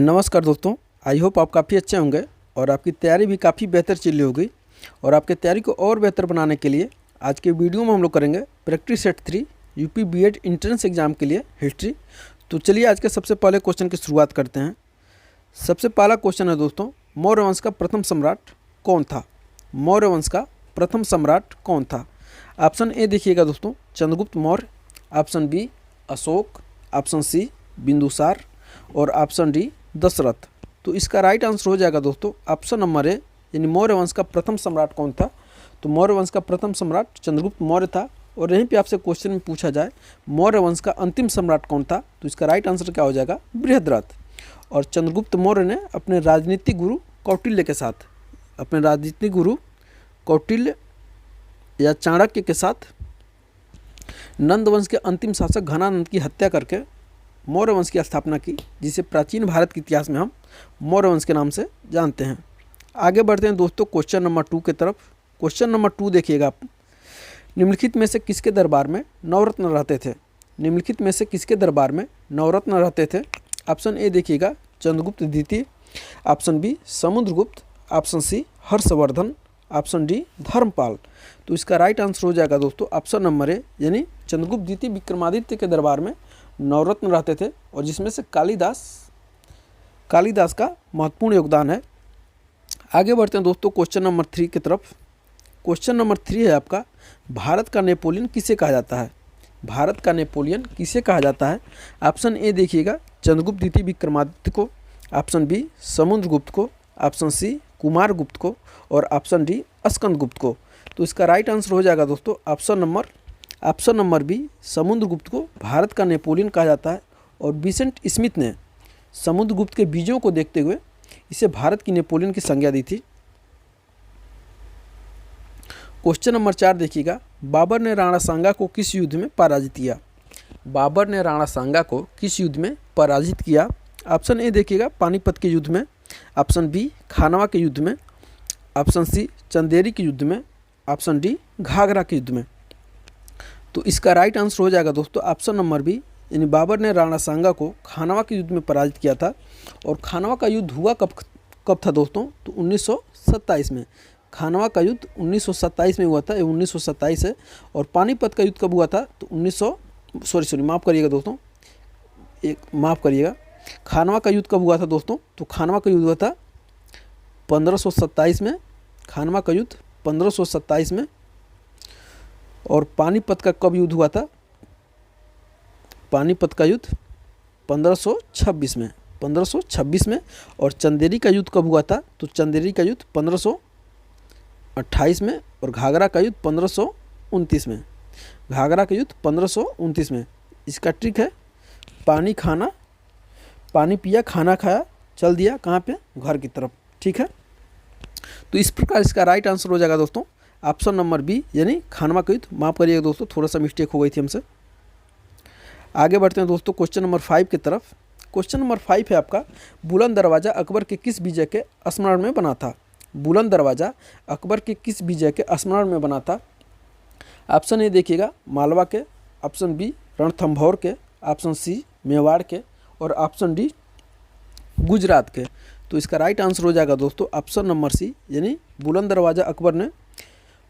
नमस्कार दोस्तों, I hope आप काफ़ी अच्छे होंगे और आपकी तैयारी भी काफ़ी बेहतर चल रही होगी। और आपके तैयारी को और बेहतर बनाने के लिए आज के वीडियो में हम लोग करेंगे practice set 3 UP BEd entrance exam के लिए हिस्ट्री। तो चलिए आज के सबसे पहले क्वेश्चन की शुरुआत करते हैं। सबसे पहला क्वेश्चन है दोस्तों, मौर्य वंश का प्रथम सम्राट कौन था? मौर्य वंश का प्रथम सम्राट कौन था? ऑप्शन ए देखिएगा दोस्तों, Chandragupta Maurya. Option B Ashok. Option C Bindusar और ऑप्शन डी दशरथ। तो इसका राइट आंसर हो जाएगा दोस्तों ऑप्शन नंबर ए, यानी मौर्य वंश का प्रथम सम्राट कौन था? तो मौर्य वंश का प्रथम सम्राट चंद्रगुप्त मौर्य था। और यहीं पे आपसे क्वेश्चन में पूछा जाए मौर्य वंश का अंतिम सम्राट कौन था, तो इसका राइट आंसर क्या हो जाएगा? बृहद्रथ। और चंद्रगुप्त मौर्य ने अपने राजनीतिक गुरु कौटिल्य के साथ, अपने राजनीतिक गुरु कौटिल्य या चाणक्य के साथ नंद वंश के अंतिम शासक घनानंद की हत्या करके मौर्य वंश की स्थापना की, जिसे प्राचीन भारत के इतिहास में हम मौर्य वंश के नाम से जानते हैं। आगे बढ़ते हैं दोस्तों क्वेश्चन नंबर 2 की तरफ। क्वेश्चन नंबर 2 देखिएगा आप, निम्नलिखित में से किसके दरबार में नवरत्न रहते थे? निम्नलिखित में से किसके दरबार में नवरत्न रहते थे? ऑप्शन ए देखिएगा चंद्रगुप्त द्वितीय। Option B Samudragupta. Option C Harshavardhan. Option D Dharmapal. तो इसका राइट आंसर हो जाएगा दोस्तों ऑप्शन नंबर ए, यानी चंद्रगुप्त द्वितीय विक्रमादित्य के दरबार में नवरत्न रहते थे, और जिसमें से कालिदास का महत्वपूर्ण योगदान है। आगे बढ़ते हैं दोस्तों क्वेश्चन नंबर 3 की तरफ। क्वेश्चन नंबर 3 है आपका, भारत का नेपोलियन किसे कहा जाता है? भारत का नेपोलियन किसे कहा जाता है? ऑप्शन ए देखिएगा चंद्रगुप्त द्वितीय विक्रमादित्य को। ऑप्शन बी समुद्रगुप्त को। ऑप्शन सी कुमारगुप्त को और ऑप्शन डी स्कंदगुप्त को। तो इसका राइट आंसर हो जाएगा दोस्तों ऑप्शन नंबर बी, समुद्रगुप्त को भारत का नेपोलियन कहा जाता है। और विसेंट स्मिथ ने समुद्रगुप्त के बीजों को देखते हुए इसे भारत की नेपोलियन की संज्ञा दी थी। क्वेश्चन नंबर 4 देखिएगा, बाबर ने राणा सांगा को किस युद्ध में पराजित किया? बाबर ने राणा सांगा को किस युद्ध में पराजित किया? ऑप्शन ए देखिएगा पानीपत के युद्ध में। ऑप्शन बी खानवा के युद्ध में। ऑप्शन सी चंदेरी के युद्ध में। ऑप्शन डी घाघरा के युद्ध में। तो इसका राइट आंसर हो जाएगा दोस्तों ऑप्शन नंबर बी, यानी बाबर ने राणा सांगा को खानवा के युद्ध में पराजित किया था। और खानवा का युद्ध हुआ कब था दोस्तों? तो 1927 में। खानवा का युद्ध 1927 में हुआ था, ये 1927 है। और पानीपत का युद्ध कब हुआ था? तो माफ़ करिएगा दोस्तों, माफ़ करिएगा, खानवा का युद्ध कब हुआ था दोस्तों? तो खानवा का युद्ध हुआ था 1527 में। खानवा का युद्ध 1527 में। और पानीपत का कब युद्ध हुआ था? पानीपत का युद्ध 1526 में। और चंदेरी का युद्ध कब हुआ था? तो चंदेरी का युद्ध 1528 में। और घाघरा का युद्ध 1529 में। घाघरा का युद्ध 1529 में। इसका ट्रिक है, पानी पिया खाना खाया, चल दिया कहाँ पे? घर की तरफ। ठीक है, तो इस प्रकार इसका राइट आंसर हो जाएगा दोस्तों ऑप्शन नंबर बी, यानी खानवा का युद्ध। माफ़ करिएगा दोस्तों, थोड़ा सा मिस्टेक हो गई थी हमसे। आगे बढ़ते हैं दोस्तों क्वेश्चन नंबर 5 की तरफ। क्वेश्चन नंबर 5 है आपका, बुलंद दरवाज़ा अकबर के किस विजय के स्मरण में बना था? बुलंद दरवाज़ा अकबर के किस विजय के स्मरण में बना था? ऑप्शन ए देखिएगा मालवा के। ऑप्शन बी रणथंभौर के। ऑप्शन सी मेवाड़ के। और ऑप्शन डी गुजरात के। तो इसका राइट आंसर हो जाएगा दोस्तों ऑप्शन नंबर सी, यानी बुलंद दरवाज़ा अकबर ने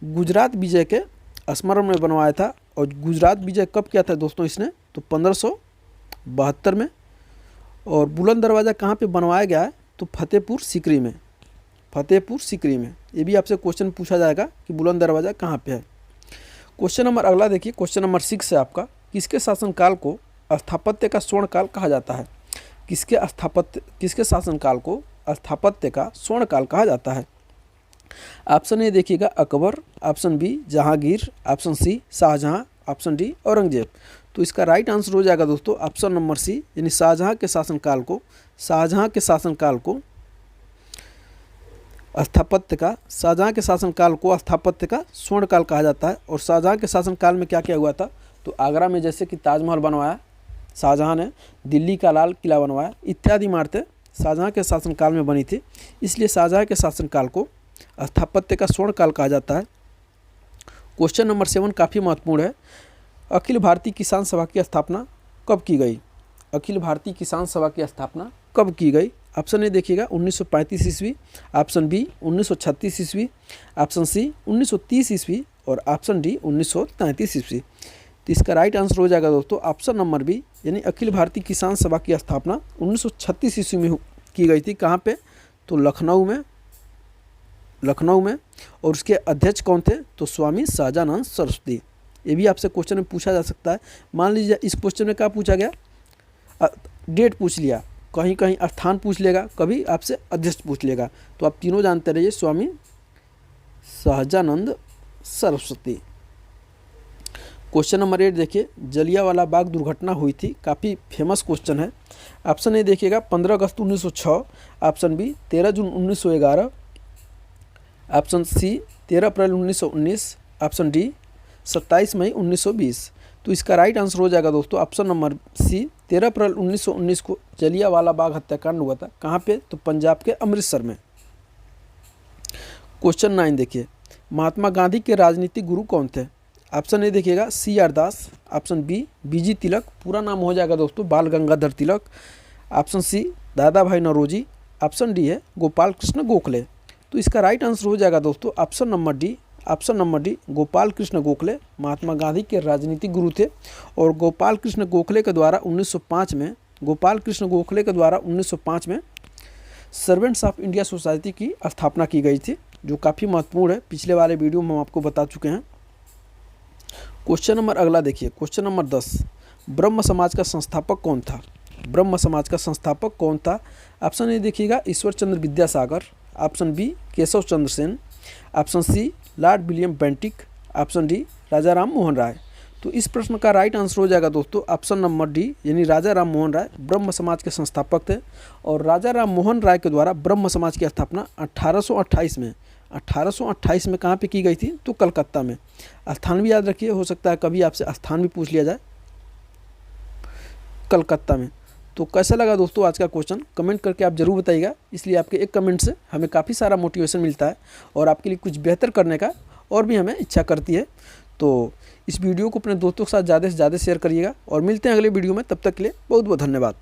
गुजरात विजय के स्मरण में बनवाया था। और गुजरात विजय कब किया था दोस्तों इसने? तो 1572 में। और बुलंद दरवाज़ा कहाँ पे बनवाया गया है? तो फतेहपुर सीकरी में। फतेहपुर सीकरी में। ये भी आपसे क्वेश्चन पूछा जाएगा कि बुलंद दरवाज़ा कहाँ पे है। क्वेश्चन नंबर अगला देखिए, क्वेश्चन नंबर 6 है आपका, किसके शासनकाल को स्थापत्य का स्वर्ण काल कहा जाता है? किसके शासनकाल को स्थापत्य का स्वर्ण काल कहा जाता है? ऑप्शन ए देखिएगा Akbar. Option B Jahangir. Option C Shahjahan. Option D Aurangzeb. तो इसका राइट आंसर हो जाएगा दोस्तों ऑप्शन नंबर सी, यानी शाहजहां के शासनकाल को स्थापत्य का स्वर्ण काल कहा जाता है। और शाहजहां के शासनकाल में क्या क्या हुआ था? तो आगरा में जैसे कि ताजमहल बनवाया शाहजहां ने, दिल्ली का लाल किला बनवाया, इत्यादि इमारतें शाहजहां के शासनकाल में बनी थी। इसलिए शाहजहां के शासनकाल को स्थापत्य का स्वर्ण काल कहा जाता है। क्वेश्चन नंबर 7 काफ़ी महत्वपूर्ण है, अखिल भारतीय किसान सभा की स्थापना कब की गई? अखिल भारतीय किसान सभा की स्थापना कब की गई? ऑप्शन ए देखिएगा 1935 ईस्वी, ऑप्शन बी 1936 ईस्वी, ऑप्शन सी 1930 ईस्वी और ऑप्शन डी 1933 ईस्वी। तो इसका राइट आंसर हो जाएगा दोस्तों ऑप्शन नंबर बी, यानी अखिल भारतीय किसान सभा की स्थापना 1936 ईस्वी में की गई थी। कहाँ पे? तो लखनऊ में। और उसके अध्यक्ष कौन थे? तो स्वामी सहजानंद सरस्वती। ये भी आपसे क्वेश्चन में पूछा जा सकता है। मान लीजिए इस क्वेश्चन में क्या पूछा गया, डेट पूछ लिया, कहीं कहीं स्थान पूछ लेगा, कभी आपसे अध्यक्ष पूछ लेगा। तो आप तीनों जानते रहिए, स्वामी सहजानंद सरस्वती। क्वेश्चन नंबर 8 देखिए, जलियांवाला बाग दुर्घटना हुई थी, काफ़ी फेमस क्वेश्चन है। ऑप्शन ए देखिएगा 15 अगस्त 1906, ऑप्शन बी 13 जून 1911, ऑप्शन सी 13 अप्रैल 1919, ऑप्शन डी 27 मई 1920। तो इसका राइट आंसर हो जाएगा दोस्तों ऑप्शन नंबर सी, 13 अप्रैल 1919 को जलियांवाला बाग हत्याकांड हुआ था। कहाँ पे? तो पंजाब के अमृतसर में। क्वेश्चन 9 देखिए, महात्मा गांधी के राजनीतिक गुरु कौन थे? ऑप्शन ए देखिएगा CR दास, ऑप्शन बी BG तिलक, पूरा नाम हो जाएगा दोस्तों बाल गंगाधर तिलक, ऑप्शन सी दादा भाई नौरोजी, ऑप्शन डी है गोपाल कृष्ण गोखले। तो इसका राइट आंसर हो जाएगा दोस्तों option number D Gopal Krishna Gokhale Mahatma Gandhi के राजनीतिक गुरु थे। और गोपाल कृष्ण गोखले के द्वारा 1905 में सर्वेंट्स ऑफ इंडिया सोसाइटी की स्थापना की गई थी, जो काफ़ी महत्वपूर्ण है। पिछले वाले वीडियो में हम आपको बता चुके हैं। क्वेश्चन नंबर अगला देखिए, क्वेश्चन नंबर 10, ब्रह्म समाज का संस्थापक कौन था? ब्रह्म समाज का संस्थापक कौन था? ऑप्शन ए देखिएगा Ishwar Chandra Vidyasagar, option B Keshav Chandra Sen, option C Lord William Bentinck, option D Raja Ram Mohan Roy. तो इस प्रश्न का राइट आंसर हो जाएगा दोस्तों ऑप्शन नंबर डी, यानी राजा राम मोहन राय ब्रह्म समाज के संस्थापक थे। और राजा राम मोहन राय के द्वारा ब्रह्म समाज की स्थापना 1828 में कहाँ पे की गई थी? तो कलकत्ता में। स्थान भी याद रखिए, हो सकता है कभी आपसे स्थान भी पूछ लिया जाए, कलकत्ता में। तो कैसा लगा दोस्तों आज का क्वेश्चन, कमेंट करके आप जरूर बताइएगा। इसलिए आपके एक कमेंट से हमें काफ़ी सारा मोटिवेशन मिलता है और आपके लिए कुछ बेहतर करने का और भी हमें इच्छा करती है। तो इस वीडियो को अपने दोस्तों के साथ ज़्यादा से ज़्यादा शेयर करिएगा और मिलते हैं अगले वीडियो में। तब तक के लिए बहुत बहुत धन्यवाद।